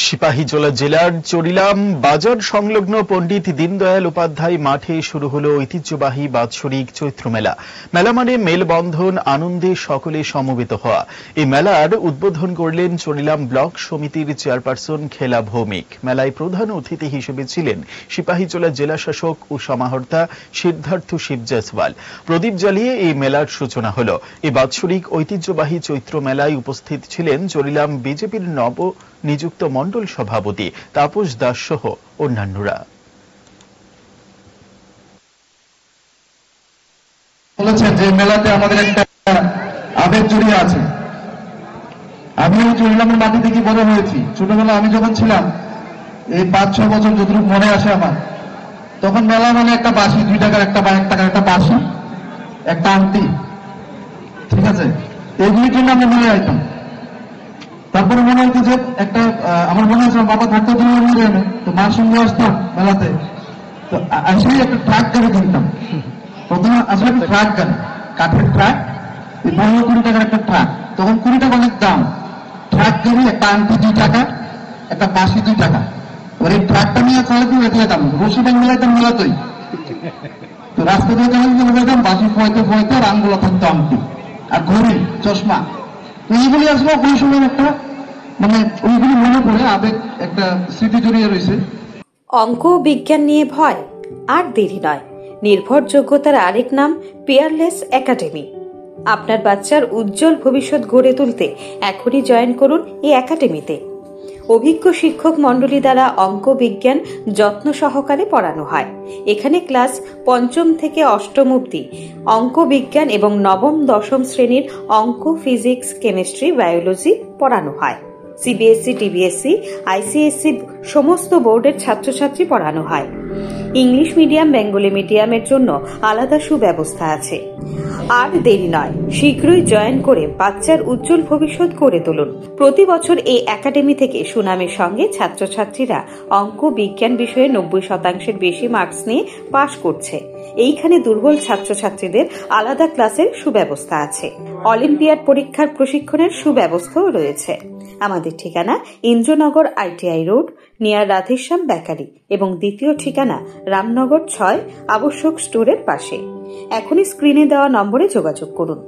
সিপাহীজলা জেলার চরিলাম বাজার সংলগ্ন পণ্ডিত দীনদয়াল উপাধ্যায় মাঠে শুরু হলো ঐতিহ্যবাহী বাৎসরিক চৈত্র মেলা। মেলা মানে মেলবন্ধন, আনন্দে সকলে সমবেত হওয়া। এই মেলার উদ্বোধন করলেন চরিলাম ব্লক সমিতির চেয়ারপারসন খেলা ভৌমিক। মেলায় প্রধান অতিথি হিসেবে ছিলেন সিপাহীজলা জেলা শাসক ও সমাহর্তা সিদ্ধার্থ শিব জয়সওয়াল। প্রদীপ জ্বালিয়ে এই মেলার সূচনা হলো। এই বাৎসরিক ঐতিহ্যবাহী চৈত্র মেলায় উপস্থিত ছিলেন চরিলাম বিজেপির নিযুক্ত মন্ডল সভাপতি তাপস দাস সহ অন্যান্যরা। বলেছেন যে মেলাতে আমাদের একটা আবেগ জড়িয়ে আছে। আমিও চরিলামের মাটি থেকে বড় হয়েছি। ছোটবেলা আমি যখন ছিলাম, এই 5-6 বছর যতটুকু মনে আসে আমার, তখন মেলা মানে একটা বাঁশি, 2 টাকার একটা বা 1 টাকার একটা বাঁশি, একটা আংটি, ঠিক আছে, এগুলির জন্য আমরা মেলে আইতাম। তারপরে মনে হতো যে একটা আমার মনে হচ্ছে বাবা থাকতো তো মার সঙ্গে আসতাম মেলাতে, তো আসলেই একটা ট্রাক গাড়ি কিনতাম। প্রথমে আসলে একটা ট্রাক গাড়ি, কাঠের ট্রাক, 15-20 টাকার একটা ট্রাক, তখন 20 টাকা অনেক দাম। ট্রাক গাড়ি, একটা আংটি 2 টাকা, একটা বাঁশি 2 টাকা। এবার এই ট্রাকটা নিয়ে চালাতে যেতাম, রশি ব্যাংক মেলাইতাম মেলাতই। তো রাস্তা দিয়ে চালাতে যেতাম, বাঁশি ফোয়াইতে ফোয়াইতে, আর আঙ্গুলা থাকতো আংটি, আর ঘড়ি, চশমা। তো এইগুলি আসলে ওই সময় একটা মানে ওইগুলি মনে পড়ে, আবেগ একটা স্মৃতি জড়িয়ে রয়েছে। অঙ্ক ও বিজ্ঞান নিয়ে ভয় আর দেরি নয়। নির্ভরযোগ্যতার আরেক নাম পিয়ারলেস একাডেমি। আপনার বাচ্চার উজ্জ্বল ভবিষ্যৎ গড়ে তুলতে এখনই জয়েন করুন এই একাডেমিতে। অভিজ্ঞ শিক্ষক মণ্ডলী দ্বারা অঙ্ক বিজ্ঞান যত্ন সহকারে পড়ানো হয়। এখানে ক্লাস 5ম থেকে 8ম অবধি অঙ্ক বিজ্ঞান এবং 9ম-10ম শ্রেণীর অঙ্ক, ফিজিক্স, কেমিস্ট্রি, বায়োলজি পড়ানো হয়। সিবিএসসি, টিবিএসসি, আইসিএসসি সমস্ত বোর্ডের ছাত্রছাত্রী পড়ানো হয়। ইংলিশ মিডিয়াম, বেঙ্গলি মিডিয়ামের জন্য আলাদা সুব্যবস্থা আছে। আর দেরি নয়, শীঘ্রই জয়েন করে বাচ্চার উজ্জ্বল ভবিষ্যৎ গড়ে তুলুন। প্রতি বছর এই একাডেমি থেকে সুনামের সঙ্গে ছাত্রছাত্রীরা অঙ্ক বিজ্ঞান বিষয়ে 90% বেশি মার্কস নিয়ে পাশ করছে। এইখানে দুর্বল ছাত্রছাত্রীদের আলাদা ক্লাসের সুব্যবস্থা আছে। অলিম্পিয়াড পরীক্ষার প্রশিক্ষণের সুব্যবস্থাও রয়েছে। আমাদের ঠিকানা Indranagar ITI road, near Radheshyam bakery, এবং দ্বিতীয় ঠিকানা রামনগর 6 আবশ্যক স্টোরের পাশে। এখনই স্ক্রিনে দেওয়া নম্বরে যোগাযোগ করুন।